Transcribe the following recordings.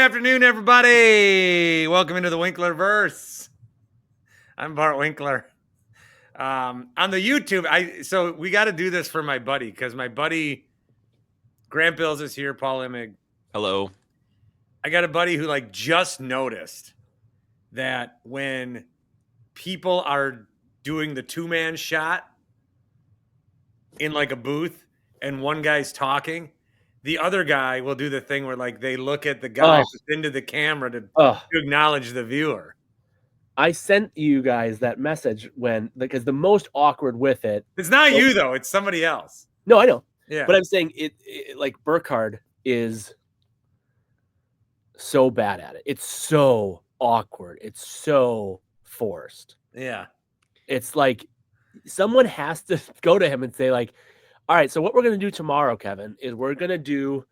afternoon, everybody. Welcome into the Winklerverse. I'm Bart Winkler. On the YouTube, so we got to do this for my buddy because my buddy Grant Bills is here. Paul Immig. Hello. I got a buddy who just noticed that when people are doing the two-man shot in a booth and one guy's talking, the other guy will do the thing where they look at the guy into the camera to acknowledge the viewer. I sent you guys that message because the most awkward with it. It's not you though; it's somebody else. No, I know. Yeah, but I'm saying it Burkhardt is so bad at it. It's so awkward. It's so forced. Yeah, it's like someone has to go to him and say all right, so what we're going to do tomorrow, Kevin, is we're going to do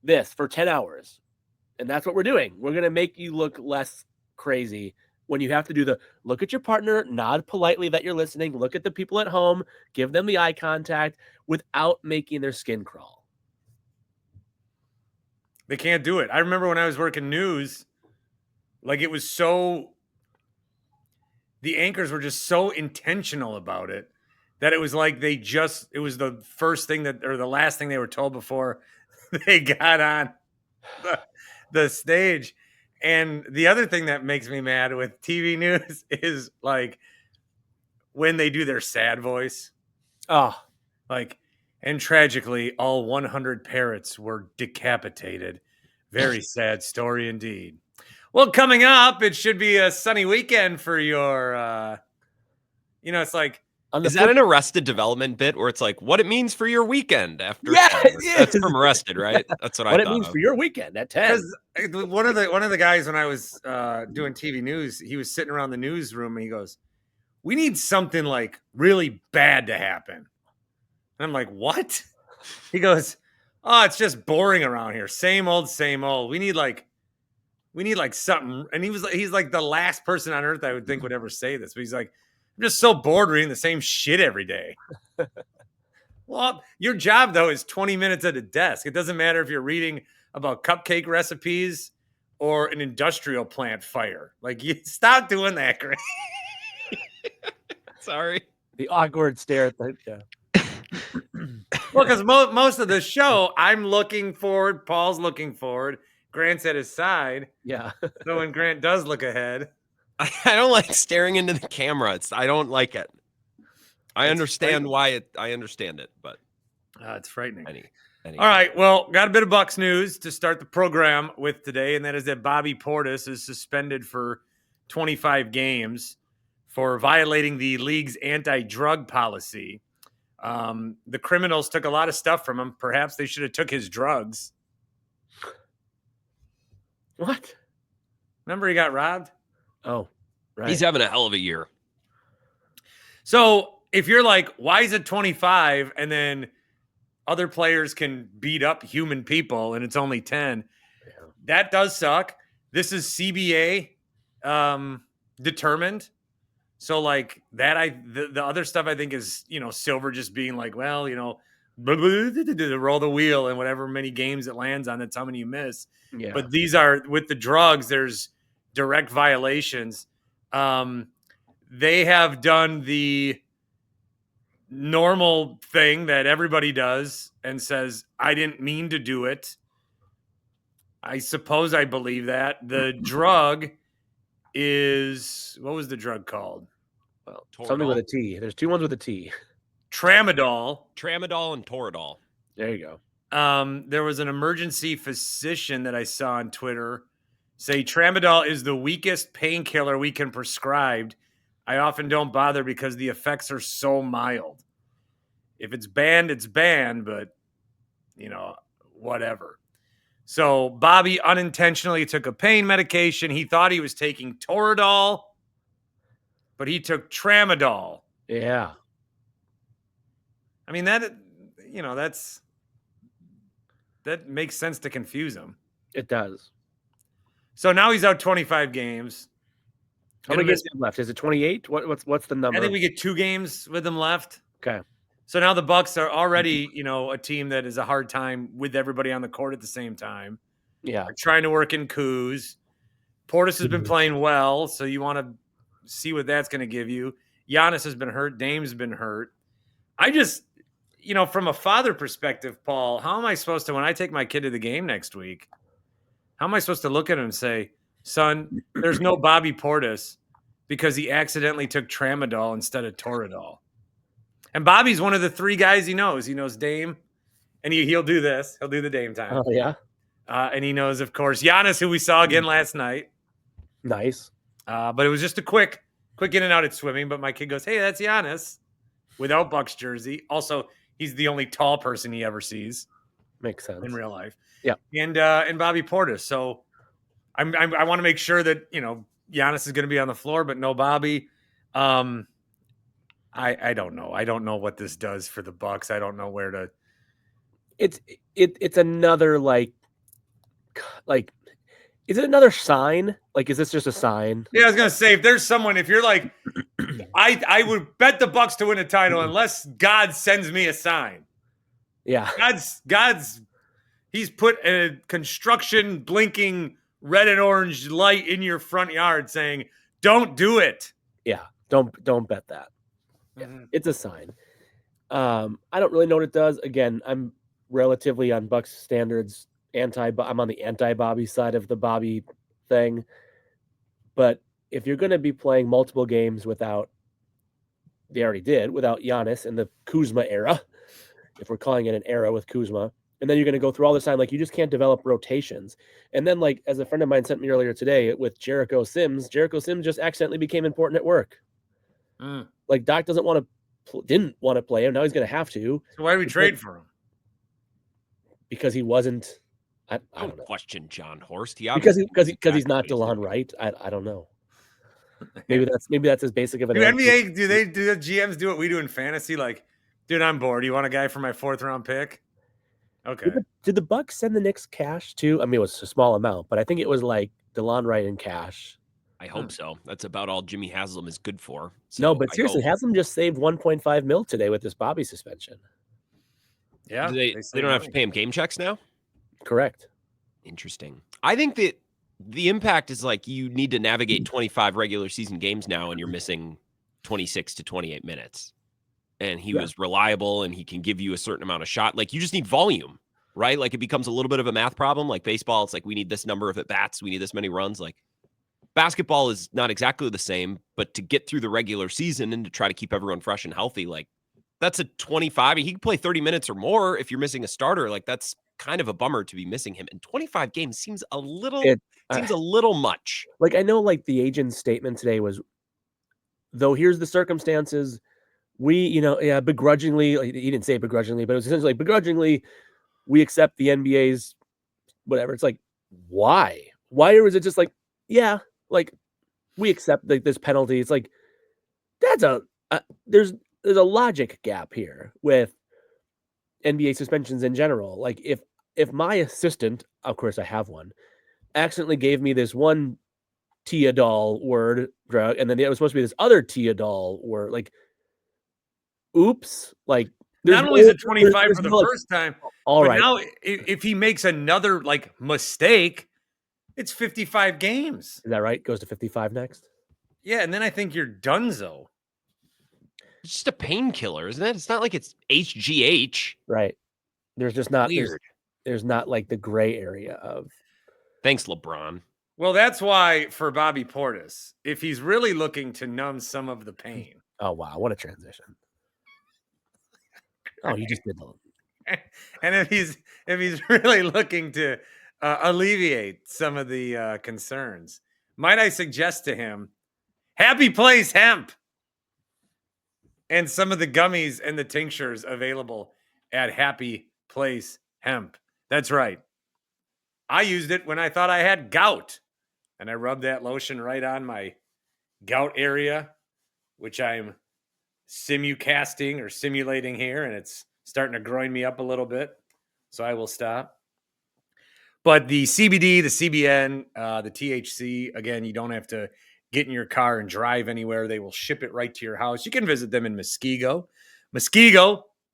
this for 10 hours. And that's what we're doing. We're going to make you look less crazy when you have to do look at your partner, nod politely that you're listening, look at the people at home, give them the eye contact without making their skin crawl. They can't do it. I remember when I was working news, it was the anchors were just so intentional about it that it was it was the first thing or the last thing they were told before they got on the stage. And the other thing that makes me mad with TV news is when they do their sad voice. And tragically, all 100 parrots were decapitated. Very sad story indeed. Well, coming up, it should be a sunny weekend for your, it's is that an Arrested Development bit where it's what it means for your weekend after? Yeah, that's from Arrested, right? That's what I thought. What it means for your weekend at 10. One of the guys when I was doing TV news, he was sitting around the newsroom and he goes, "We need something really bad to happen." And I'm like, "What?" He goes, "Oh, it's just boring around here. Same old, same old. We need something." And he's the last person on earth I would think would ever say this. But he's like, "I'm just so bored reading the same shit every day." Well, your job though is 20 minutes at a desk. It doesn't matter if you're reading about cupcake recipes or an industrial plant fire. You stop doing that, Greg. Sorry. The awkward stare at the Well, because most of the show, I'm looking forward. Paul's looking forward. Grant's at his side. Yeah. So when Grant does look ahead, I don't like staring into the camera. I don't like it. I understand why I understand it, but it's frightening. Anyway. All right. Well, got a bit of Bucks news to start the program with today, and that is that Bobby Portis is suspended for 25 games for violating the league's anti-drug policy. The criminals took a lot of stuff from him. Perhaps they should have took his drugs. What? Remember he got robbed? Oh, right. He's having a hell of a year. So if you're why is it 25 and then other players can beat up human people and it's only 10? Yeah. That does suck. This is CBA determined. So the other stuff I think is, Silver just being well, roll the wheel and whatever many games it lands on, that's how many you miss. Yeah. But these are with the drugs, there's direct violations. They have done the normal thing that everybody does and says, I didn't mean to do it. I suppose I believe that. The drug is, what was the drug called? Well, something with a T. There's two ones with a T. Tramadol and Toradol. There you go. There was an emergency physician that I saw on Twitter say Tramadol is the weakest painkiller we can prescribe. I often don't bother because the effects are so mild. If it's banned, it's banned, but whatever. So Bobby unintentionally took a pain medication. He thought he was taking Toradol, but he took Tramadol. Yeah. I mean, that makes sense to confuse him. It does. So now he's out 25 games. How many games left? Is it 28? What's the number? I think we get 2 games with him left. Okay. So now the Bucks are already, a team that is a hard time with everybody on the court at the same time. Yeah. are trying to work in Kuz. Portis has been playing well, so you want to see what that's going to give you. Giannis has been hurt. Dame's been hurt. I just, from a father perspective, Paul, how am I supposed to, when I take my kid to the game next week, how am I supposed to look at him and say, son, there's no Bobby Portis because he accidentally took Tramadol instead of Toradol? And Bobby's one of the 3 guys he knows. He knows Dame, and he'll do this. He'll do the Dame time. Oh, yeah. And he knows, of course, Giannis, who we saw again last night. Nice. But it was just a quick in and out at swimming. But my kid goes, hey, that's Giannis without Bucks jersey. Also, he's the only tall person he ever sees. Makes sense. In real life. Yeah. And Bobby Portis. So I want to make sure that, Giannis is going to be on the floor, but no Bobby. I don't know. I don't know what this does for the Bucks. I don't know where to. It's another like, is it another sign? Like, is this just a sign? Yeah, I was gonna say, if you're like, I would bet the Bucks to win a title unless God sends me a sign. Yeah. God's he's put a construction blinking red and orange light in your front yard saying, don't do it. Yeah. Don't bet that. Mm-hmm. It's a sign. I don't really know what it does. Again, I'm relatively on Bucks standards I'm on the anti-Bobby side of the Bobby thing. But if you're going to be playing multiple games without Giannis in the Kuzma era, if we're calling it an era with Kuzma, and then you're going to go through all this time, like, you just can't develop rotations. And then, like, as a friend of mine sent me earlier today with Jericho Sims just accidentally became important at work. Like, Doc didn't want to play him. Now he's going to have to. So why did we trade for him? Because he wasn't. I don't know. Question John Horst. Because he's not DeLon Wright. I don't know. Maybe that's as basic of an. Do NBA do the GMs do what we do in fantasy? Like, dude, I'm bored. You want a guy for my 4th round pick? Okay. Did the Bucks send the Knicks cash too? I mean, it was a small amount, but I think it was like DeLon Wright in cash. I hope so. That's about all Jimmy Haslam is good for. So no, but seriously, Haslam just saved 1.5 mil today with this Bobby suspension. Yeah. They don't have to pay him game checks now? Correct. Interesting. I think that the impact is like you need to navigate 25 regular season games now, and you're missing 26 to 28 minutes. And he was reliable, and he can give you a certain amount of shot. Like, you just need volume, right? Like, it becomes a little bit of a math problem. Like baseball, it's like we need this number of at-bats. We need this many runs. Like, basketball is not exactly the same, but to get through the regular season and to try to keep everyone fresh and healthy, like, that's a 25. He can play 30 minutes or more if you're missing a starter. Like, that's kind of a bummer to be missing him. And 25 games seems a little much. Like, I know, like, the agent's statement today was, though here's the circumstances, we, begrudgingly, like, he didn't say begrudgingly, but it was essentially like, begrudgingly, we accept the NBA's whatever. It's like, why? Or is it just like, yeah, like, we accept this penalty? It's like, that's there's a logic gap here with NBA suspensions in general. Like, if my assistant, of course I have one, accidentally gave me this one Teodol word drug, and then it was supposed to be this other Teodol word, like, oops, like, not only is it 25 for the first time, all but right. now if he makes another like mistake, it's 55 games. Is that right? Goes to 55 next. Yeah, and then I think you're donezo. It's just a painkiller, isn't it? It's not like it's HGH. Right. There's just not weird. There's not like the gray area of. Thanks, LeBron. Well, that's why for Bobby Portis, if he's really looking to numb some of the pain. Oh wow, what a transition! Oh, you just did that. And if he's really looking to alleviate some of the concerns, might I suggest to him, Happy Place Hemp, and some of the gummies and the tinctures available at Happy Place Hemp. That's right. I used it when I thought I had gout, and I rubbed that lotion right on my gout area, which I'm simulating here, and it's starting to groin me up a little bit, so I will stop. But the CBD, the CBN, the THC, again, you don't have to get in your car and drive anywhere. They will ship it right to your house. You can visit them in Muskego,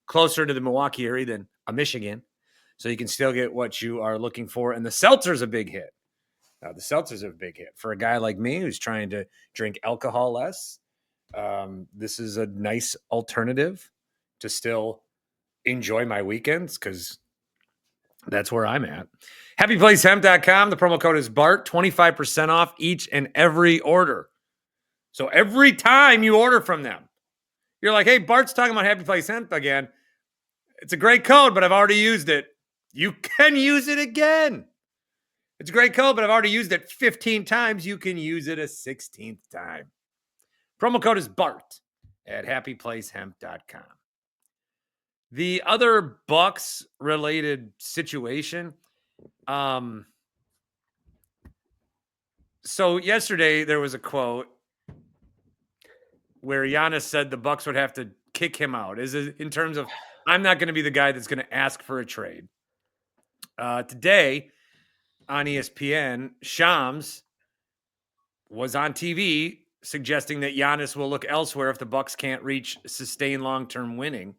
closer to the Milwaukee area than Michigan. So you can still get what you are looking for. And the seltzer's a big hit. Now, the seltzer's a big hit. For a guy like me who's trying to drink alcohol less, this is a nice alternative to still enjoy my weekends because that's where I'm at. HappyPlaceHemp.com. The promo code is Bart. 25% off each and every order. So every time you order from them, you're like, hey, Bart's talking about Happy Place Hemp again. It's a great code, but I've already used it. You can use it again. It's a great code, but I've already used it 15 times. You can use it a 16th time. Promo code is Bart at HappyPlaceHemp.com. The other Bucks-related situation. So yesterday there was a quote where Giannis said the Bucks would have to kick him out. Is it in terms of I'm not going to be the guy that's going to ask for a trade. Today on ESPN, Shams was on TV suggesting that Giannis will look elsewhere if the Bucks can't reach sustained long-term winning.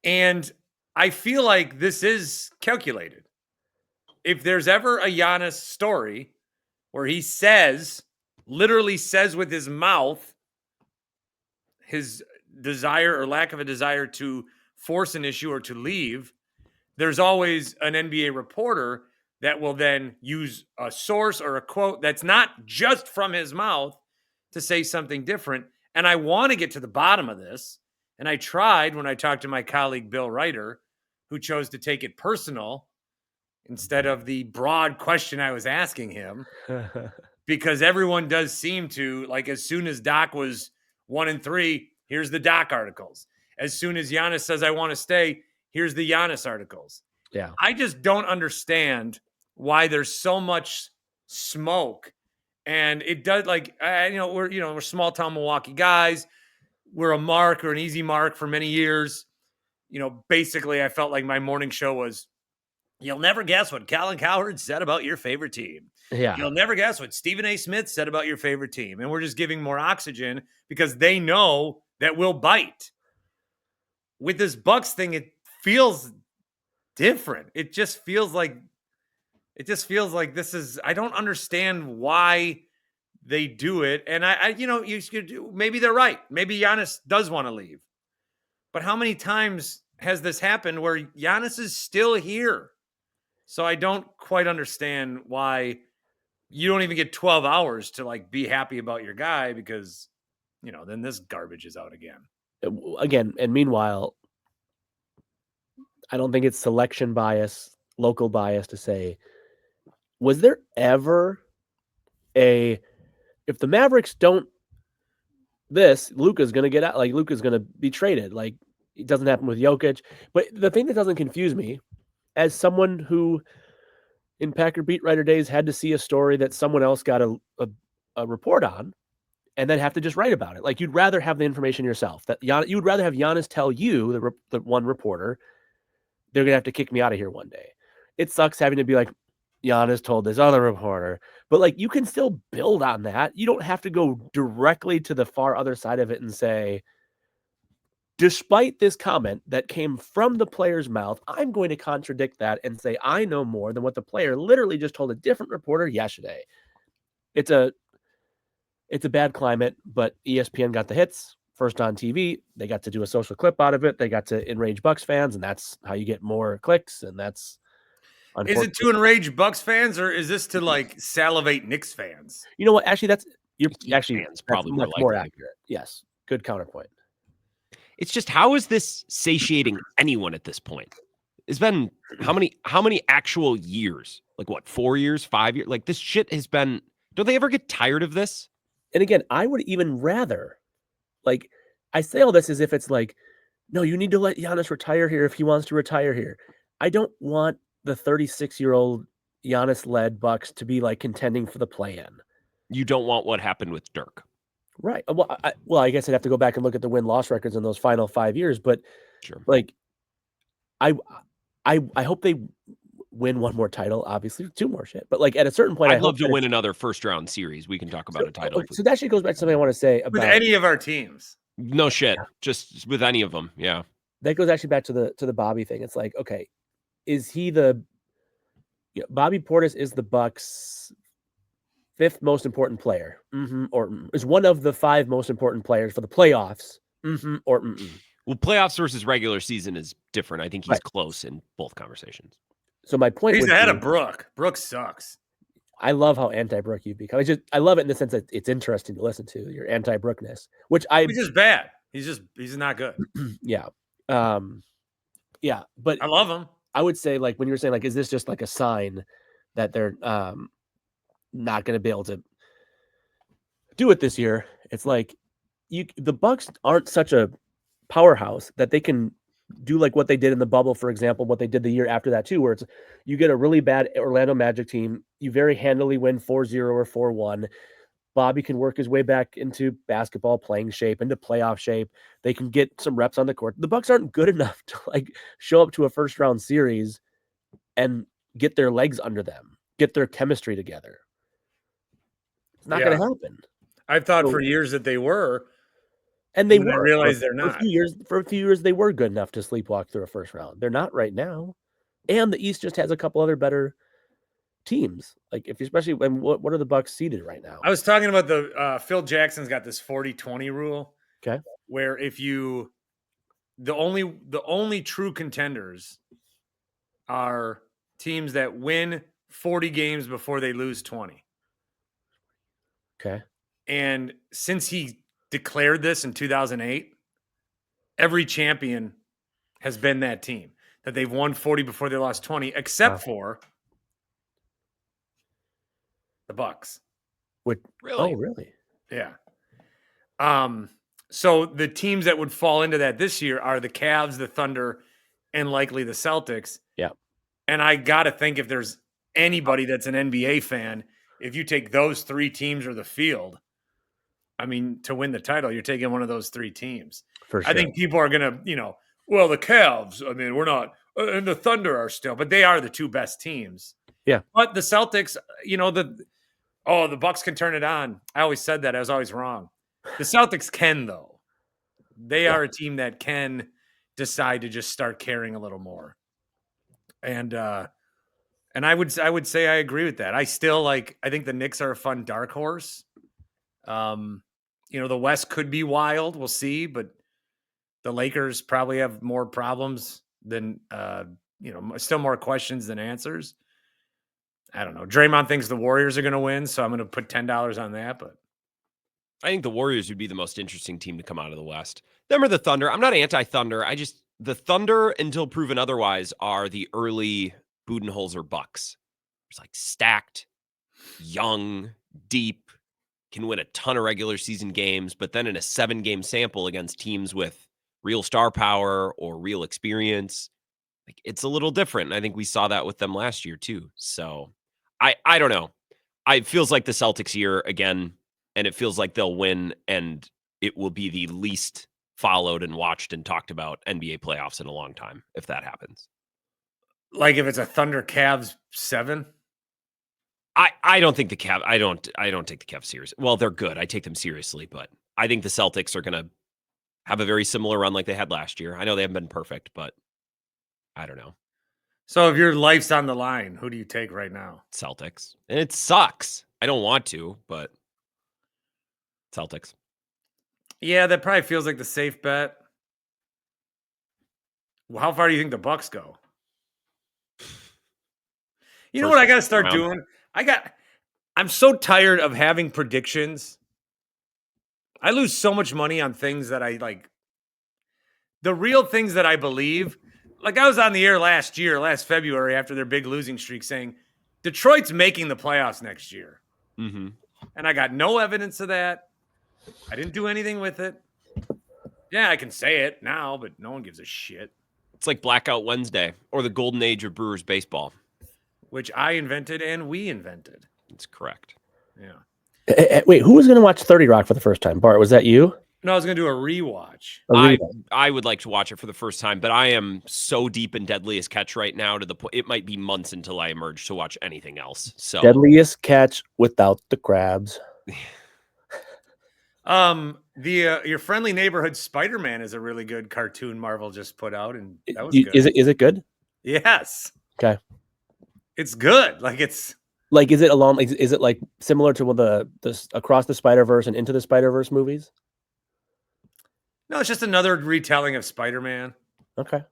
And I feel like this is calculated. If there's ever a Giannis story where he literally says with his mouth, his desire or lack of a desire to force an issue or to leave, there's always an NBA reporter that will then use a source or a quote that's not just from his mouth to say something different. And I want to get to the bottom of this. And I tried when I talked to my colleague, Bill Ryder, who chose to take it personal instead of the broad question I was asking him, because everyone does seem to, like, as soon as Doc was 1-3, here's the Doc articles. As soon as Giannis says, I want to stay, here's the Giannis articles. Yeah. I just don't understand why there's so much smoke. And it does, like, we're small town Milwaukee guys. We're a mark or an easy mark for many years. Basically I felt like my morning show was, you'll never guess what Colin Cowherd said about your favorite team. Yeah. You'll never guess what Stephen A. Smith said about your favorite team. And we're just giving more oxygen because they know that we'll bite. With this Bucks thing, it feels different. It just feels like this is, I don't understand why they do it. And maybe they're right. Maybe Giannis does want to leave. But how many times has this happened where Giannis is still here? So I don't quite understand why you don't even get 12 hours to like be happy about your guy, because then this garbage is out again. And meanwhile, I don't think it's selection bias, local bias to say, was there ever if the Mavericks don't Luka's going to get out, like Luka's going to be traded. Like, it doesn't happen with Jokic. But the thing that doesn't confuse me, as someone who in Packer beat writer days had to see a story that someone else got a report on and then have to just write about it. Like, you'd rather have the information yourself. You would rather have Giannis tell you, the one reporter, they're going to have to kick me out of here one day. It sucks having to be like, Giannis told this other reporter, but like, you can still build on that. You don't have to go directly to the far other side of it and say, despite this comment that came from the player's mouth, I'm going to contradict that and say, I know more than what the player literally just told a different reporter yesterday. It's a bad climate, but ESPN got the hits first on TV. They got to do a social clip out of it. They got to enrage Bucks fans, and that's how you get more clicks. And that's, is it to enrage Bucks fans, or is this to like salivate Knicks fans? You know what? Actually, you're actually fans probably much more accurate. Yes. Good counterpoint. It's just, how is this satiating anyone at this point? It's been how many actual years? Like what, 4 years, 5 years? Like, this shit has been, don't they ever get tired of this? And again, I would even rather, like, I say all this as if it's like, no, you need to let Giannis retire here if he wants to retire here. I don't want the 36-year-old Giannis-led Bucks to be like contending for the play-in. You don't want what happened with Dirk. Right. Well, I guess I'd have to go back and look at the win-loss records in those final 5 years, but sure. Like, I hope they win one more title, obviously, 2 more shit. But like, at a certain point, I'd love to win another first-round series. We can talk about a title. So that actually goes back to something I want to say about with any of our teams. No shit, just with any of them. Yeah. That goes actually back to the Bobby thing. It's like, okay, is he Bobby Portis is the Bucks' 5th most important player, or is one of the 5 most important players for the playoffs, or Well, playoffs versus regular season is different. I think he's Right. close in both conversations. So my point He's would ahead be, of Brooke. Brooke sucks. I love how anti-Brook you become. I love it in the sense that it's interesting to listen to your anti-Brookness, which He's just bad. He's not good. yeah. Yeah, but I love him. I would say, like, when you were saying, like, is this just like a sign that they're not going to be able to do it this year? It's like the Bucks aren't such a powerhouse that they can do like what they did in the bubble, for example, what they did the year after that too, where it's you get a really bad Orlando Magic team, you very handily win 4-0 or 4-1. Bobby can work his way back into basketball playing shape, into playoff shape. They can get some reps on the court. The Bucks aren't good enough to like show up to a first round series and get their legs under them, get their chemistry together. It's not going to happen. I've thought for years that they were, and they I were. realized they're not. For a few years, they were good enough to sleepwalk through a first round. They're not right now. And the East just has a couple other better teams. Like especially when what are the Bucks seeded right now? I was talking about the Phil Jackson's got this 40-20 rule. Okay. Where if you the only true contenders are teams that win 40 games before they lose 20. Okay. And since he declared this in 2008, every champion has been that team that they've won 40 before they lost 20, except for the Bucks. Really? Oh, really? Yeah. So the teams that would fall into that this year are the Cavs, the Thunder, and likely the Celtics. Yeah. And I got to think if there's anybody that's an NBA fan, if you take those 3 teams or the field, I mean, to win the title, you're taking one of those 3 teams. For sure. I think people are going to, well, the Cavs, I mean, we're not, and the Thunder are still, but they are the 2 best teams. Yeah. But the Celtics, the Bucks can turn it on. I always said that. I was always wrong. The Celtics can, though. They are a team that can decide to just start caring a little more. And I would say I agree with that. I still I think the Knicks are a fun dark horse. The West could be wild. We'll see, but the Lakers probably have more problems than still more questions than answers. I don't know. Draymond thinks the Warriors are going to win, so I'm going to put $10 on that. But I think the Warriors would be the most interesting team to come out of the West. Them or the Thunder. I'm not anti-Thunder. The Thunder, until proven otherwise, are the early Budenholzer Bucks. It's like stacked, young, deep, can win a ton of regular season games, but then in a 7-game sample against teams with real star power or real experience, it's a little different. And I think we saw that with them last year too. So I don't know. It feels like the Celtics year again, and it feels like they'll win, and it will be the least followed and watched and talked about NBA playoffs in a long time if that happens. Like if it's a Thunder Cavs 7? I don't think the Cavs. I don't take the Cavs seriously. Well, they're good. I take them seriously, but I think the Celtics are going to have a very similar run like they had last year. I know they haven't been perfect, but I don't know. So if your life's on the line, who do you take right now? Celtics. And it sucks. I don't want to, but Celtics. Yeah, that probably feels like the safe bet. Well, how far do you think the Bucks go? You know what I got to start doing? I'm so tired of having predictions. I lose so much money on things that I like. The real things that I believe, like I was on the air last February, after their big losing streak, saying Detroit's making the playoffs next year. Mm-hmm. And I got no evidence of that. I didn't do anything with it. Yeah, I can say it now, but no one gives a shit. It's like Blackout Wednesday or the golden age of Brewers baseball. Which I invented and we invented. That's correct. Yeah. Wait, who was going to watch 30 Rock for the first time? Bart, was that you? No, I was going to do a rewatch. I would like to watch it for the first time, but I am so deep in Deadliest Catch right now to the point it might be months until I emerge to watch anything else. So Deadliest Catch without the crabs. Your Friendly Neighborhood Spider-Man is a really good cartoon Marvel just put out, and that was good. Is it good? Yes. Okay. It's good. Like it's Like, is it along? Is it like similar to the Across the Spider-Verse and Into the Spider-Verse movies? no, it's just another retelling of Spider-Man. Okay.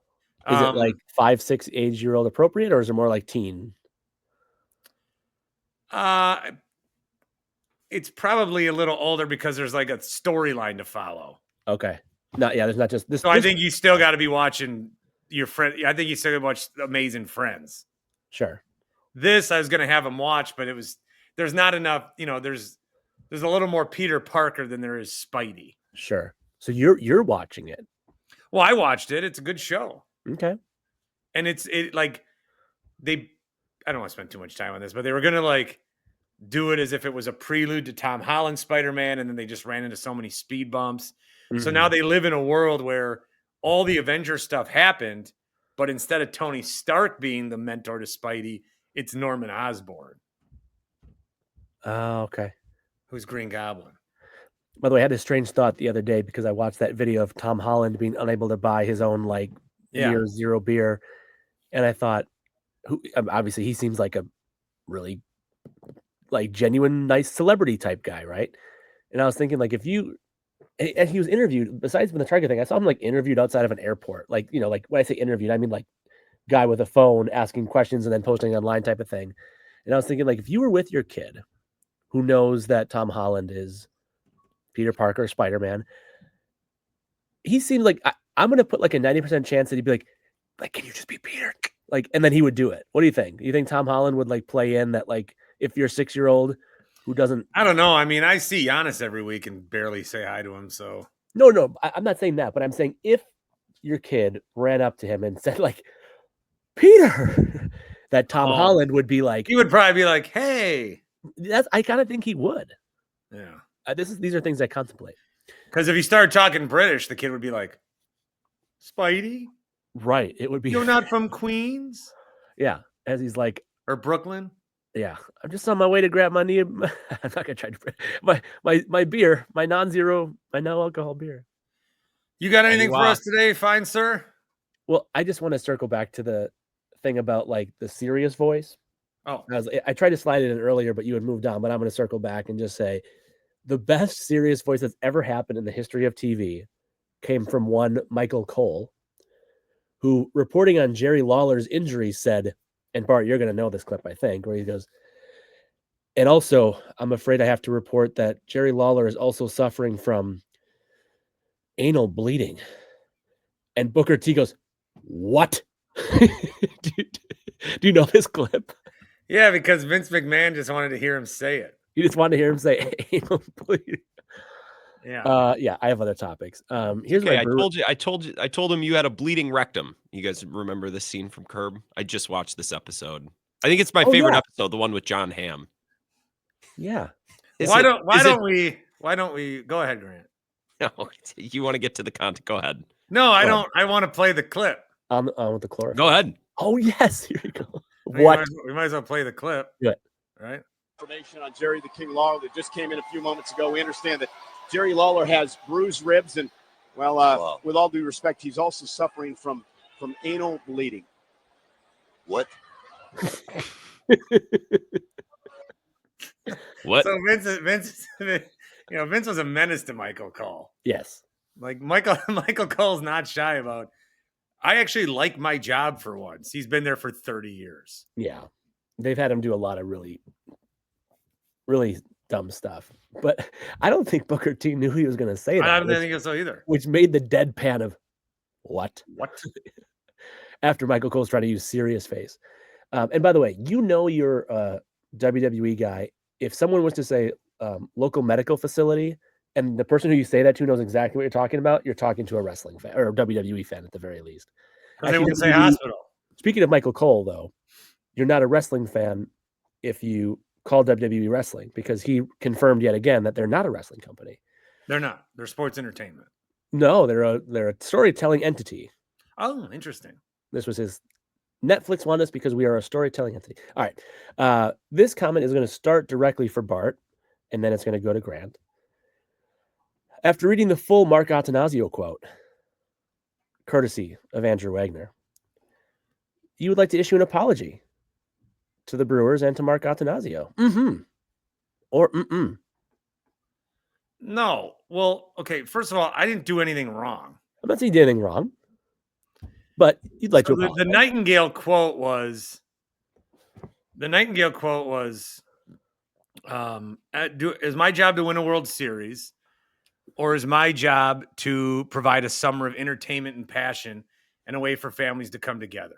Is it like 5, 6 age-year-old appropriate, or is it more like teen? It's probably a little older because there's like a storyline to follow. Okay. There's not just this. So I think you still got to be watching your friend. I think you still got to watch Amazing Friends. Sure. This I was going to have him watch, but there's not enough. There's a little more Peter Parker than there is Spidey. Sure. So you're watching it. Well, I watched it. It's a good show. Okay. And I don't want to spend too much time on this, but they were going to like do it as if it was a prelude to Tom Holland's Spider-Man, and then they just ran into so many speed bumps. Mm-hmm. So now they live in a world where all the Avengers stuff happened, but instead of Tony Stark being the mentor to Spidey, it's Norman Osborn. Oh, okay. Who's Green Goblin. By the way, I had a strange thought the other day because I watched that video of Tom Holland being unable to buy his own Year Zero beer. And I thought, obviously he seems like a really genuine, nice celebrity type guy, right? And I was thinking and he was interviewed, besides the Target thing, I saw him interviewed outside of an airport. When I say interviewed, I mean guy with a phone asking questions and then posting online type of thing. And I was thinking, if you were with your kid who knows that Tom Holland is Peter Parker, Spider-Man, he seems like I'm going to put a 90% chance that he'd be like, can you just be Peter? And then he would do it. What do you think? Do you think Tom Holland would play in that, if you're a 6-year-old who doesn't? I don't know. I mean, I see Giannis every week and barely say hi to him. So no, I'm not saying that, but I'm saying if your kid ran up to him and said Peter, that Tom Holland would be he would probably be like, hey. I kind of think he would. Yeah. These are things I contemplate. Because if he started talking British, the kid would be like, Spidey? Right. It would be. You're not from Queens? Yeah. As he's or Brooklyn? Yeah. I'm just on my way to grab my I'm not going to try to my beer, my non-zero, my no alcohol beer. You got anything for us today, fine sir? Well, I just want to circle back to the thing about the serious voice. Oh. I tried to slide it in earlier, but you had moved on. But I'm going to circle back and just say the best serious voice that's ever happened in the history of TV came from one Michael Cole, who, reporting on Jerry Lawler's injury, said, and Bart, you're going to know this clip, I think, where he goes, and also, I'm afraid I have to report that Jerry Lawler is also suffering from anal bleeding. And Booker T goes, what? do you know this clip? Yeah, because Vince McMahon just wanted to hear him say it. You just wanted to hear him say anal bleeding. Yeah. Yeah, I have other topics. Here's okay, I told him you had a bleeding rectum. You guys remember this scene from Curb? I just watched this episode. I think it's my favorite episode, the one with John Hamm. Yeah. Why don't we go ahead, Grant? No, you want to get to the content. Go ahead. No, I don't. I want to play the clip. With the chlorophyll. Go ahead. Oh, yes. Here you go. What? We might as well play the clip. Good. Right. Information on Jerry the King Lawler that just came in a few moments ago. We understand that Jerry Lawler has bruised ribs, and with all due respect, he's also suffering from anal bleeding. What? What? So Vince, Vince was a menace to Michael Cole. Yes. Michael Cole's not shy about. I actually like my job for once. He's been there for 30 years. Yeah. They've had him do a lot of really, really dumb stuff. But I don't think Booker T knew he was going to say that. I don't think so either. Which made the deadpan of what? What? After Michael Cole's trying to use serious face. And by the way, you're a WWE guy. If someone was to say local medical facility, and the person who you say that to knows exactly what you're talking about, you're talking to a wrestling fan or a WWE fan at the very least. They wouldn't say hospital. Speaking of Michael Cole, though, you're not a wrestling fan if you call WWE wrestling, because he confirmed yet again that they're not a wrestling company. They're not. They're sports entertainment. No, they're a storytelling entity. Oh, interesting. This was his Netflix won us because we are a storytelling entity. All right. This comment is going to start directly for Bart, and then it's going to go to Grant. After reading the full Mark Attanasio quote, courtesy of Andrew Wagner, he would like to issue an apology to the Brewers and to Mark Attanasio. Or No. Well, okay. First of all, I didn't do anything wrong. I'm not saying you did anything wrong, but you'd like So to apologize. the Nightingale quote was. Is my job to win a World Series, or is my job to provide a summer of entertainment and passion and a way for families to come together?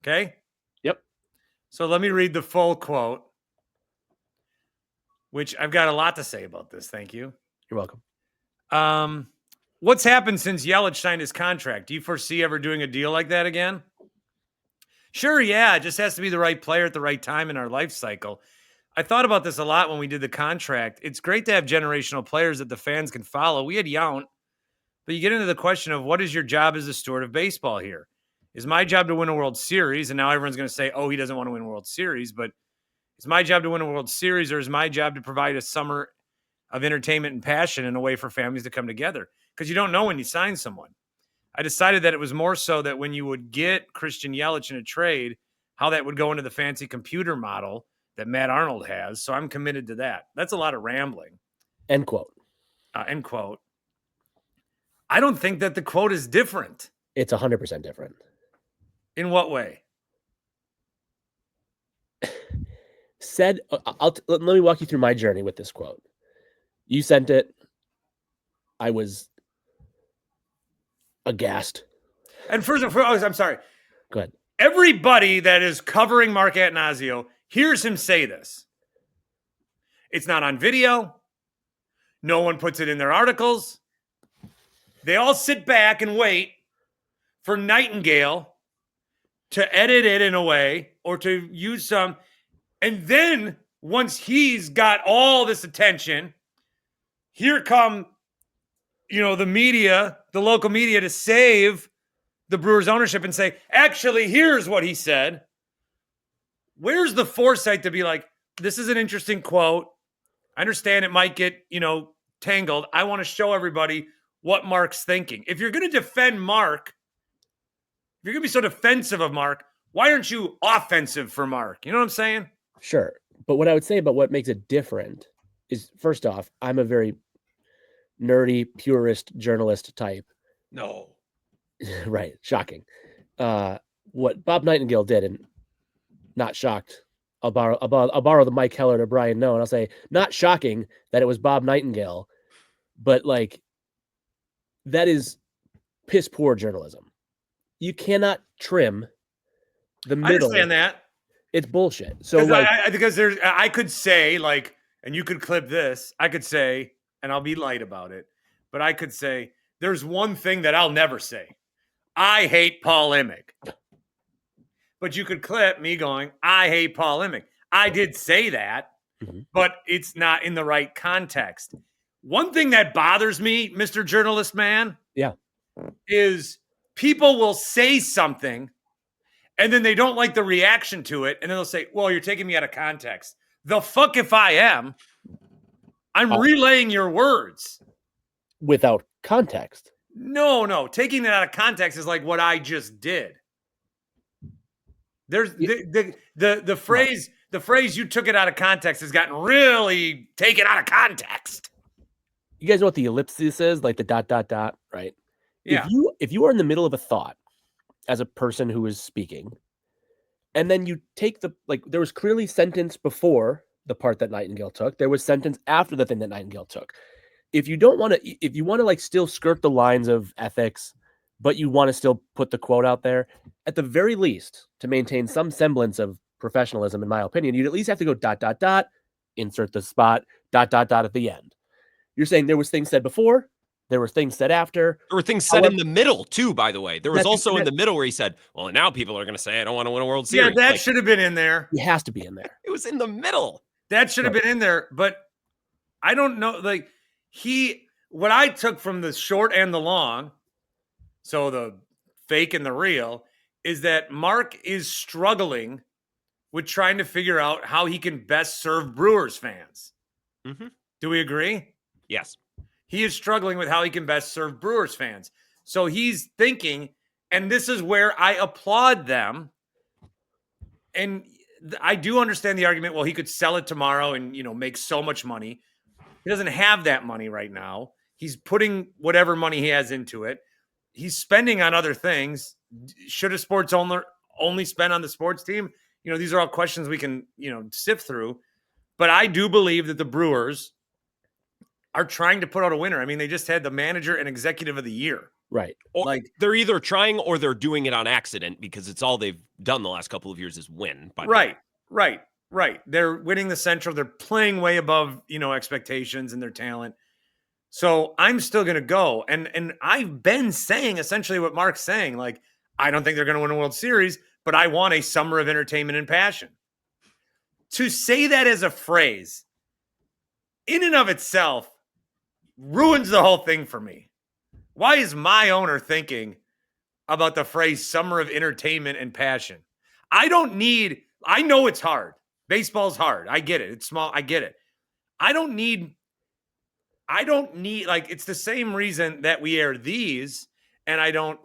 Okay? Yep. So let me read the full quote, which I've got a lot to say about this. Thank you. You're welcome. What's happened since Yelich signed his contract? Do you foresee ever doing a deal like that again? Sure, yeah. It just has to be the right player at the right time in our life cycle. I thought about this a lot when we did the contract. It's great to have generational players that the fans can follow. We had Yount, but you get into the question of what is your job as a steward of baseball here? Is my job to win a World Series? And now everyone's going to say, oh, he doesn't want to win a World Series, but is my job to win a World Series, or is my job to provide a summer of entertainment and passion and a way for families to come together? Because you don't know when you sign someone. I decided that it was more so that when you would get Christian Yelich in a trade, how that would go into the fancy computer model that Matt Arnold has. So I'm committed to that. That's a lot of rambling. End quote. End quote. I don't think that the quote is different. It's 100% different. In what way? Said, let me walk you through my journey with this quote. You sent it. I was aghast. And first of all, I'm sorry. Go ahead. Everybody that is covering Mark Attanasio hears him say this. It's not on video. No one puts it in their articles. They all sit back and wait for Nightingale to edit it in a way or to use some. And then once he's got all this attention, here come, the media, the local media, to save the Brewers ownership and say, actually, here's what he said. Where's the foresight to be like, this is an interesting quote. I understand it might get, tangled. I want to show everybody what Mark's thinking. If you're going to defend Mark, if you're going to be so defensive of Mark, why aren't you offensive for Mark? You know what I'm saying? Sure. But what I would say about what makes it different is, first off, I'm a very nerdy, purist journalist type. No. Right. Shocking. What Bob Nightingale did, and not shocked. I'll borrow the Mike Heller to Brian No, and I'll say, not shocking that it was Bob Nightingale, but that is piss poor journalism. You cannot trim the middle. I understand that. It's bullshit. So because I could say and you could clip this. I could say, and I'll be light about it, but I could say, there's one thing that I'll never say. I hate Paul Emick. But you could clip me going, I hate Paul Emick. I did say that, but it's not in the right context. One thing that bothers me, Mr. Journalist Man, is people will say something and then they don't like the reaction to it. And then they'll say, well, you're taking me out of context. The fuck if I am. I'm relaying your words. Without context. No. Taking it out of context is like what I just did. There's the phrase you took it out of context has gotten really taken out of context. You guys know what the ellipsis is? Like the ... right? Yeah. If you are in the middle of a thought as a person who is speaking, and then you take there was clearly sentence before the part that Nightingale took, there was sentence after the thing that Nightingale took. If you want to still skirt the lines of ethics, but you want to still put the quote out there, at the very least, to maintain some semblance of professionalism, in my opinion, you'd at least have to go ... insert the spot ... at the end. You're saying there was things said before, there were things said after. There were things said in the middle, too, by the way. There was also in the middle where he said, well, now people are going to say, I don't want to win a World Series. Yeah, that should have been in there. It has to be in there. It was in the middle. That should have been in there, but I don't know. What I took from the short and the long, so the fake and the real, is that Mark is struggling with trying to figure out how he can best serve Brewers fans. Mm-hmm. Do we agree? Yes. He is struggling with how he can best serve Brewers fans. So he's thinking, and this is where I applaud them and I do understand the argument. Well, he could sell it tomorrow and, make so much money. He doesn't have that money right now. He's putting whatever money he has into it. He's spending on other things. Should a sports owner only spend on the sports team? These are all questions we can, sift through. But I do believe that the Brewers are trying to put out a winner. I mean, they just had the manager and executive of the year. Right. Or they're either trying or they're doing it on accident because it's all they've done the last couple of years is win. Right. They're winning the Central. They're playing way above, expectations and their talent. So I'm still going to go. And I've been saying essentially what Mark's saying. Like, I don't think they're going to win a World Series, but I want a summer of entertainment and passion. To say that as a phrase in and of itself ruins the whole thing for me. Why is my owner thinking about the phrase summer of entertainment and passion? I know it's hard. Baseball's hard. I get it. It's small. I get it. I don't need, like, it's the same reason that we air these and I don't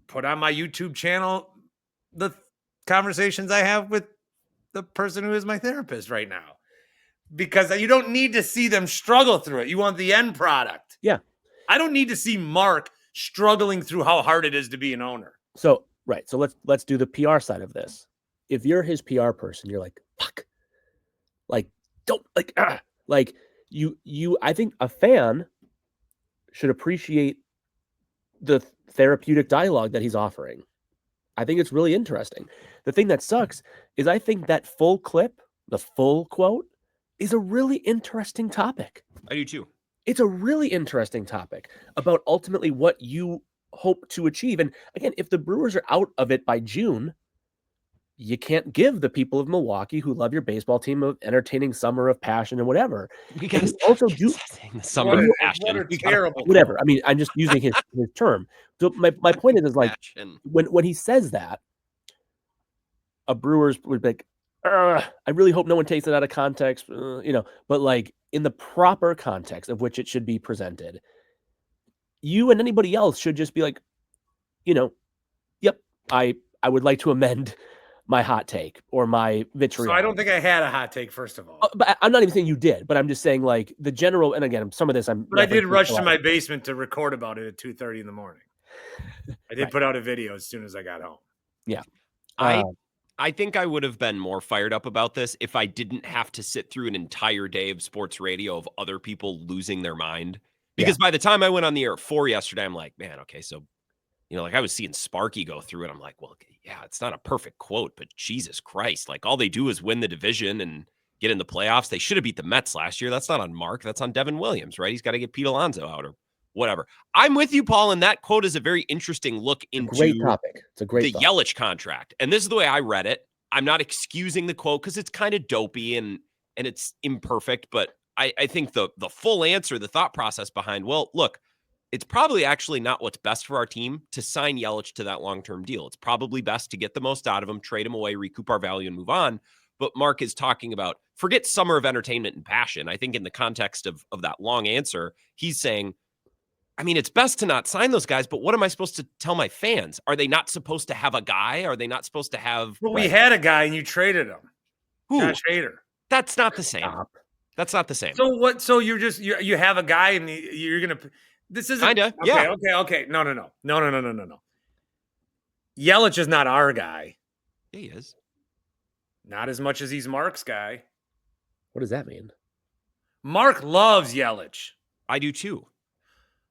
put on my YouTube channel the conversations I have with the person who is my therapist right now, because you don't need to see them struggle through it. You want the end product. Yeah. I don't need to see Mark struggling through how hard it is to be an owner. So, right. So let's do the PR side of this. If you're his PR person, you're like, fuck, I think a fan should appreciate the therapeutic dialogue that he's offering. I think it's really interesting. The thing that sucks is I think that full clip, the full quote, is a really interesting topic. I do too. It's a really interesting topic about ultimately what you hope to achieve. And again, if the Brewers are out of it by June, you can't give the people of Milwaukee who love your baseball team an entertaining summer of passion and whatever. You guys also do the summer of passion. Terrible. Whatever. I mean, I'm just using his term. So my point is like when he says that, a Brewers would be like, I really hope no one takes it out of context, but like in the proper context of which it should be presented, you and anybody else should just be like, yep, I would like to amend my hot take or my vitriol. So I don't think I had a hot take, first of all. But I'm not even saying you did, but I'm just saying like the general, and again, some of this But I did rush to my basement to record about it at 2:30 in the morning. I did put out a video as soon as I got home. Yeah. I think I would have been more fired up about this if I didn't have to sit through an entire day of sports radio of other people losing their mind. Because by the time I went on the air at 4 yesterday, I'm like, man, okay, so, I was seeing Sparky go through it. I'm like, well, yeah, it's not a perfect quote, but Jesus Christ, like all they do is win the division and get in the playoffs. They should have beat the Mets last year. That's not on Mark. That's on Devin Williams, right? He's got to get Pete Alonso out or whatever. I'm with you, Paul, and that quote is a very interesting look into great topic. It's a great the topic. Yelich contract. And this is the way I read it. I'm not excusing the quote because it's kind of dopey and it's imperfect, but I think the full answer, the thought process behind, well, look, it's probably actually not what's best for our team to sign Yelich to that long-term deal. It's probably best to get the most out of him, trade him away, recoup our value, and move on. But Mark is talking about, forget summer of entertainment and passion. I think in the context of that long answer, he's saying, I mean, it's best to not sign those guys, but what am I supposed to tell my fans? Are they not supposed to have a guy? Are they not supposed to have... Well, we had a guy and you traded him. Who? Josh Hader. That's not the same. That's not the same. So what? So you're just, you have a guy and you're going to... This isn't... Kinda, okay, yeah. Okay. No. Yelich is not our guy. Yeah, he is. Not as much as he's Mark's guy. What does that mean? Mark loves Yelich. I do too.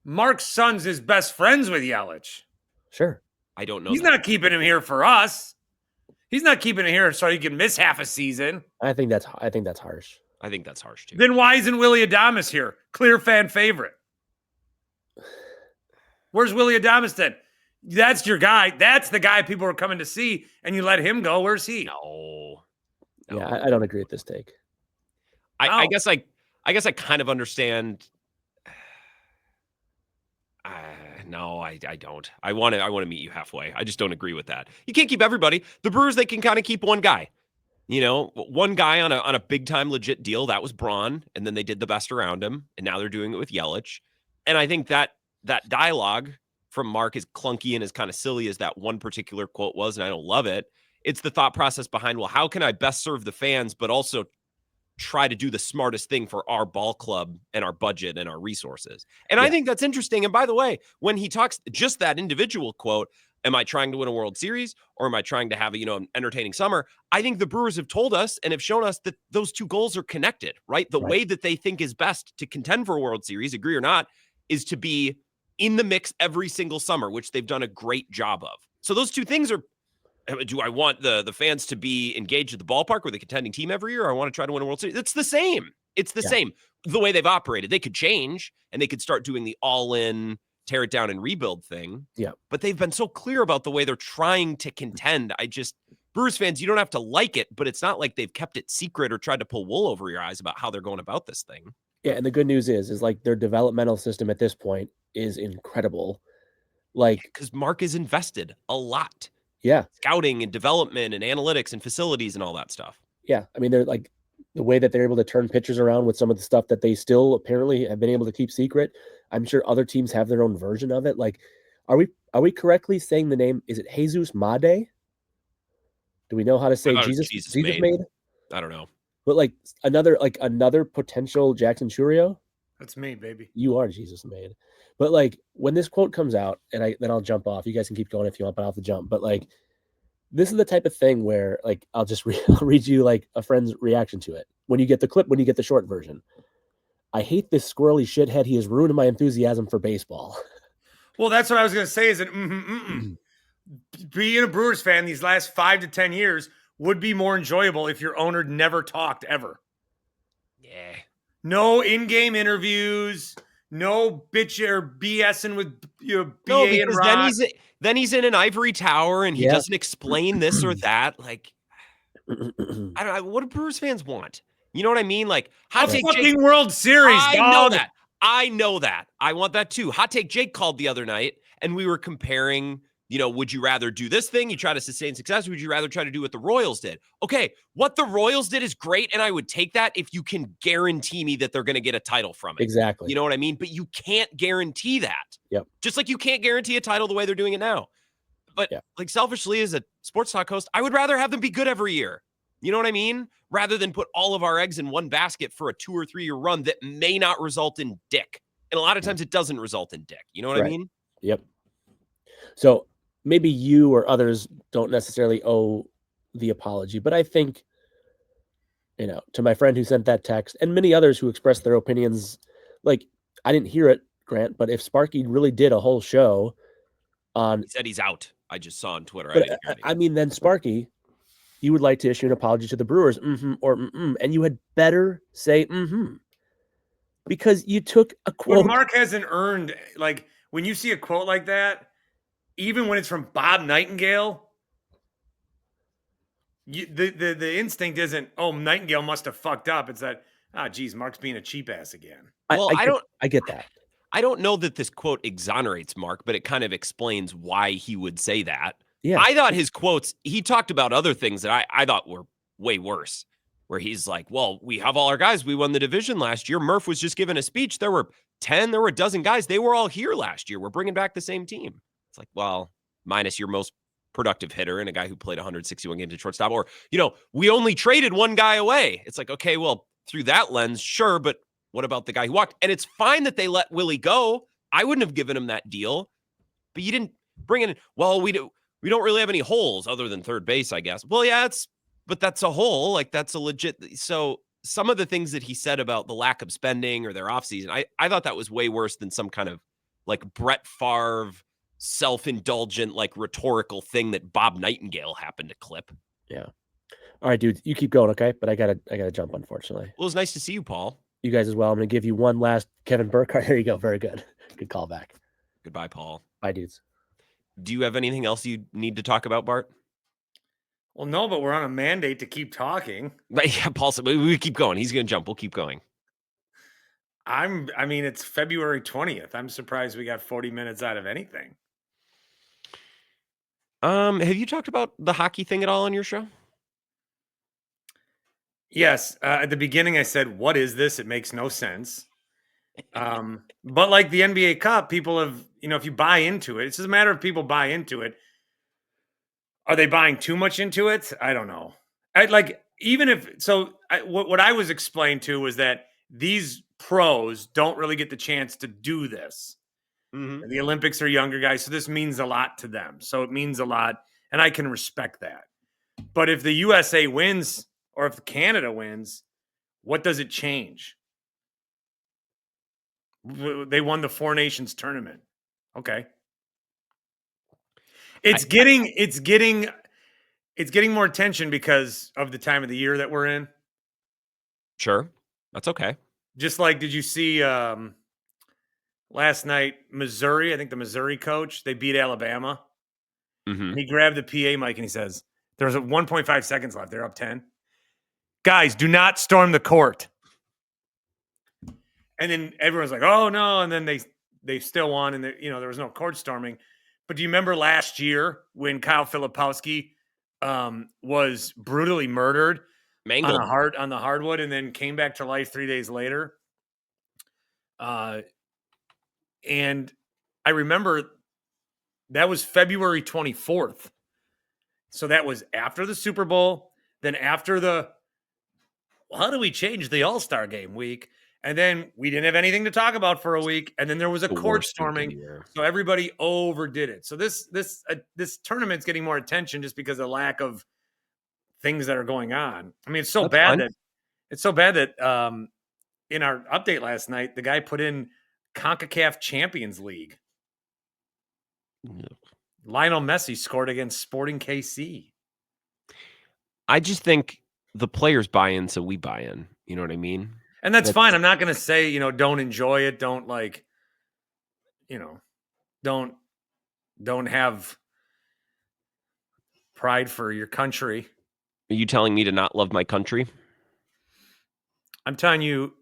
Mark's son's his best friends with Yelich. Sure. I don't know. He's not keeping him here for us. He's not keeping him here so he can miss half a season. I think that's harsh. I think that's harsh too. Then why isn't Willy Adames here? Clear fan favorite. Where's Willy Adames then? That's your guy. That's the guy people are coming to see, and you let him go. Where's he? No. Yeah, I don't agree with this take. I guess I kind of understand. No, I don't. I want to meet you halfway. I just don't agree with that. You can't keep everybody. The Brewers, they can kind of keep one guy. One guy on a big time legit deal. That was Braun, and then they did the best around him, and now they're doing it with Yelich. And I think that dialogue from Mark, as clunky and as kind of silly as that one particular quote was, and I don't love it, It's the thought process behind, well, how can I best serve the fans, but also try to do the smartest thing for our ball club and our budget and our resources. And I think that's interesting. And by the way, when he talks just that individual quote, am I trying to win a World Series or am I trying to have a, an entertaining summer? I think the Brewers have told us and have shown us that those two goals are connected, right? The way that they think is best to contend for a World Series, agree or not, is to be in the mix every single summer, which they've done a great job of. So those two things are, do I want the fans to be engaged at the ballpark with a contending team every year, or I want to try to win a World Series? It's the same. It's the same. The way they've operated. They could change, and they could start doing the all-in, tear it down and rebuild thing. Yeah. But they've been so clear about the way they're trying to contend. Brewers fans, you don't have to like it, but it's not like they've kept it secret or tried to pull wool over your eyes about how they're going about this thing. Yeah, and the good news is like their developmental system at this point is incredible. Like, because Mark is invested a lot. Yeah. Scouting and development and analytics and facilities and all that stuff. Yeah. I mean, they're like the way that they're able to turn pitchers around with some of the stuff that they still apparently have been able to keep secret. I'm sure other teams have their own version of it. Like, are we correctly saying the name? Is it Jesus Made? Do we know how to say Jesus made? I don't know. But like another potential Jackson Churio. That's me, baby. You are Jesus made. But like when this quote comes out, and then I'll jump off. You guys can keep going if you want, but I'll have to jump. But like, this is the type of thing where like I'll just read you like a friend's reaction to it. When you get the clip, when you get the short version. I hate this squirrely shithead. He has ruined my enthusiasm for baseball. Well, that's what I was going to say. Is that being a Brewers fan these last 5 to 10 years would be more enjoyable if your owner never talked ever. Yeah. No in-game interviews. No bitch or BSing with BA and because Rock. then he's in an ivory tower and he doesn't explain this or that. Like, I don't know. What do Brewers fans want? You know what I mean? Like, hot take fucking Jake, World Series. I know that. I want that too. Hot take Jake called the other night, and we were comparing. Would you rather do this thing? You try to sustain success. Or would you rather try to do what the Royals did? Okay, what the Royals did is great, and I would take that if you can guarantee me that they're going to get a title from it. Exactly. You know what I mean? But you can't guarantee that. Yep. Just like you can't guarantee a title the way they're doing it now. But like selfishly, as a sports talk host, I would rather have them be good every year. You know what I mean? Rather than put all of our eggs in one basket for a 2 or 3 year run that may not result in dick. And a lot of times it doesn't result in dick. You know what I mean? Yep. So maybe you or others don't necessarily owe the apology, but I think, to my friend who sent that text and many others who expressed their opinions, like I didn't hear it, Grant, but if Sparky really did a whole show on, he said he's out. I just saw on Twitter. Then Sparky, you would like to issue an apology to the Brewers, and you had better say because you took a quote. Well, Mark hasn't earned, like when you see a quote like that, even when it's from Bob Nightingale, the instinct isn't, oh, Nightingale must have fucked up. It's that, geez, Mark's being a cheap ass again. Well, I get that. I don't know that this quote exonerates Mark, but it kind of explains why he would say that. Yeah. I thought his quotes, he talked about other things that I thought were way worse, where he's like, well, we have all our guys. We won the division last year. Murph was just giving a speech. There were a dozen guys. They were all here last year. We're bringing back the same team. It's like, well, minus your most productive hitter and a guy who played 161 games at shortstop, or, we only traded one guy away. It's like, okay, well, through that lens, sure, but what about the guy who walked? And it's fine that they let Willie go. I wouldn't have given him that deal, but you didn't bring in, well, we don't really have any holes other than third base, I guess. Well, yeah, but that's a hole. Like that's a legit. So some of the things that he said about the lack of spending or their offseason, I thought that was way worse than some kind of like Brett Favre self-indulgent, like rhetorical thing that Bob Nightingale happened to clip. Yeah. All right, dude, you keep going. Okay. But I gotta jump, unfortunately. Well, it was nice to see you, Paul. You guys as well. I'm going to give you one last Kevin Burkhardt. There you go. Very good. Good call back. Goodbye, Paul. Bye, dudes. Do you have anything else you need to talk about, Bart? Well, no, but we're on a mandate to keep talking. But yeah, Paul said we keep going. He's going to jump. We'll keep going. It's February 20th. I'm surprised we got 40 minutes out of anything. Have you talked about the hockey thing at all on your show? Yes. At the beginning, I said, what is this? It makes no sense. But like the NBA Cup, people have, if you buy into it, it's just a matter of people buy into it. Are they buying too much into it? I don't know. What I was explained to was that these pros don't really get the chance to do this. Mm-hmm. The Olympics are younger guys, so this means a lot to them. So it means a lot, and I can respect that. But if the USA wins or if Canada wins, what does it change? They won the Four Nations tournament. Okay. It's getting more attention because of the time of the year that we're in. Sure. That's okay. Just like, did you see last night, Missouri? I think the Missouri coach, they beat Alabama. Mm-hmm. And he grabbed the PA mic and he says, there's 1.5 seconds left. They're up 10. Guys, do not storm the court. And then everyone's like, oh, no. And then they still won, and there was no court storming. But do you remember last year when Kyle Filipowski was brutally murdered Mangled on the hardwood and then came back to life 3 days later? And I remember that was February 24th. So that was after the Super Bowl, then after how do we change the All-Star game week? And then we didn't have anything to talk about for a week. And then there was a court storming. So everybody overdid it. So this tournament's getting more attention just because of the lack of things that are going on. I mean, it's so bad that in our update last night, the guy put in CONCACAF Champions League. Yeah. Lionel Messi scored against Sporting KC. I just think the players buy in, so we buy in. You know what I mean? And that's fine. I'm not going to say, don't enjoy it. Don't don't have pride for your country. Are you telling me to not love my country? I'm telling you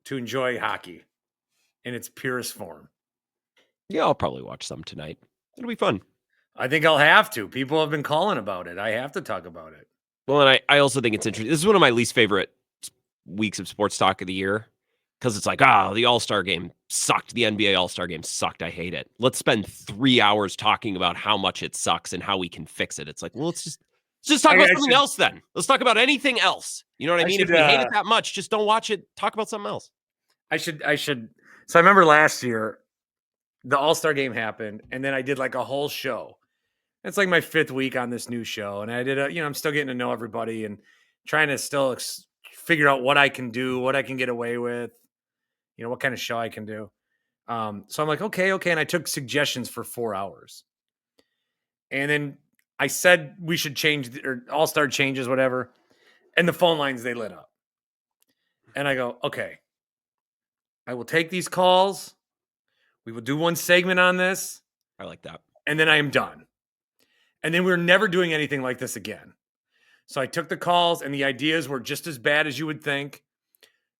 to enjoy hockey in its purest form. Yeah, I'll probably watch some tonight. It'll be fun. I think I'll have to. People have been calling about it. I have to talk about it. Well, and I also think it's interesting. This is one of my least favorite weeks of sports talk of the year because it's like, the All-Star game sucked. The NBA All-Star game sucked. I hate it. Let's spend 3 hours talking about how much it sucks and how we can fix it. It's like, well, let's just talk about something else then. Let's talk about anything else. You know what I mean? If we hate it that much, just don't watch it. Talk about something else. I should. So I remember last year, the All-Star game happened, and then I did like a whole show. It's like my 5th week on this new show, and I did I'm still getting to know everybody and trying to still figure out what I can do, what I can get away with, what kind of show I can do. So I'm like, okay. And I took suggestions for 4 hours. And then I said we should change or All-Star changes, whatever. And the phone lines, they lit up. And I go, okay, I will take these calls. We will do one segment on this. I like that. And then I am done. And then we're never doing anything like this again. So I took the calls, and the ideas were just as bad as you would think.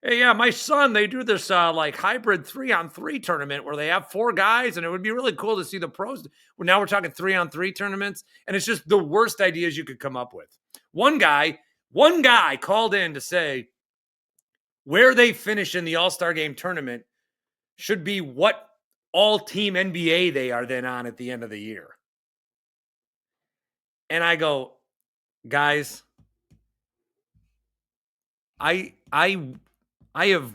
Hey, yeah, my son, they do this like hybrid 3-on-3 tournament where they have 4 guys, and it would be really cool to see the pros. Well, now we're talking 3-on-3 tournaments, and it's just the worst ideas you could come up with. One guy called in to say where they finish in the All-Star game tournament should be what all-team NBA they are then on at the end of the year. And I go, guys, I have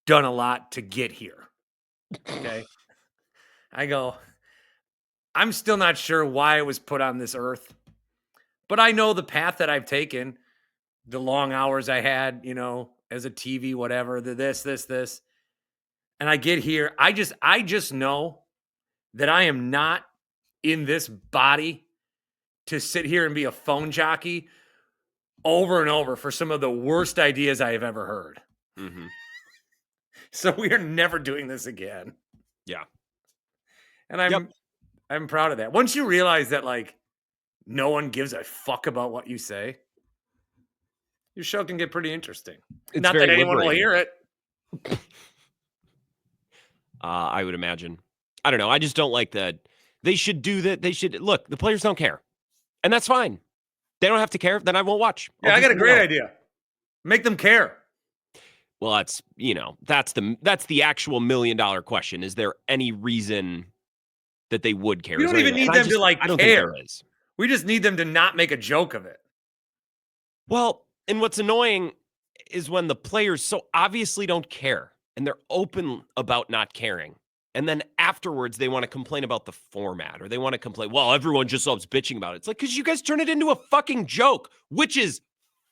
done a lot to get here. Okay. I go, I'm still not sure why I was put on this earth, but I know the path that I've taken, the long hours I had, as a TV, whatever, this. And I get here. I just know that I am not in this body to sit here and be a phone jockey over and over for some of the worst ideas I have ever heard. Mm-hmm. So we are never doing this again. Yeah. And I'm proud of that. Once you realize that no one gives a fuck about what you say, your show can get pretty interesting. It's not very that anyone liberating. will hear it. I would imagine. I don't know. I just don't like that. They should do that. Look, the players don't care. And that's fine. They don't have to care. Then I won't watch. Yeah, I got a great idea. Make them care. Well, that's the actual $1 million question. Is there any reason that they would care? We don't even need them to I don't care. think there is. We just need them to not make a joke of it. Well, and what's annoying is when the players so obviously don't care and they're open about not caring. And then afterwards, they want to complain about the format or they want to complain, well, everyone just loves bitching about it. It's like, because you guys turn it into a fucking joke, which is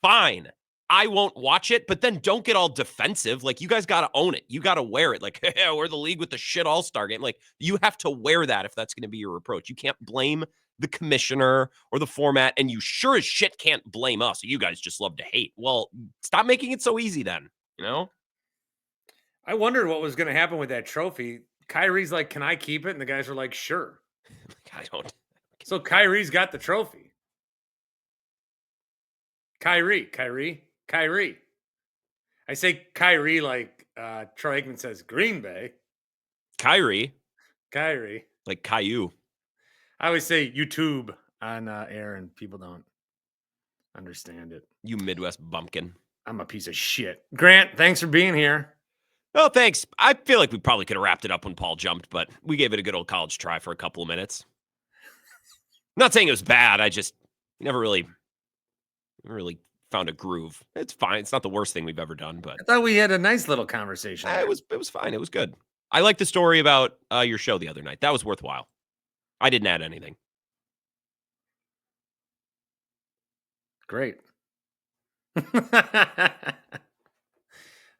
fine. I won't watch it, but then don't get all defensive. Like, you guys got to own it. You got to wear it. Like, hey, we're the league with the shit all-star game. Like, you have to wear that if that's going to be your approach. You can't blame the commissioner or the format, and you sure as shit can't blame us. You guys just love to hate. Well, stop making it so easy then, you know? I wondered what was going to happen with that trophy. Kyrie's like, can I keep it? And the guys are like, sure. I don't. So Kyrie's got the trophy. Kyrie. I say Kyrie like Troy Aikman says Green Bay. Kyrie. Like Caillou. I always say YouTube on air and people don't understand it. You Midwest bumpkin. I'm a piece of shit. Grant, thanks for being here. Oh, thanks. I feel like we probably could have wrapped it up when Paul jumped, but we gave it a good old college try for a couple of minutes. Not saying it was bad. I just never really found a groove. It's fine. It's not the worst thing we've ever done, but I thought we had a nice little conversation. it was fine. It was good. I liked the story about your show the other night. That was worthwhile. I didn't add anything. Great.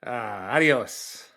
Adios.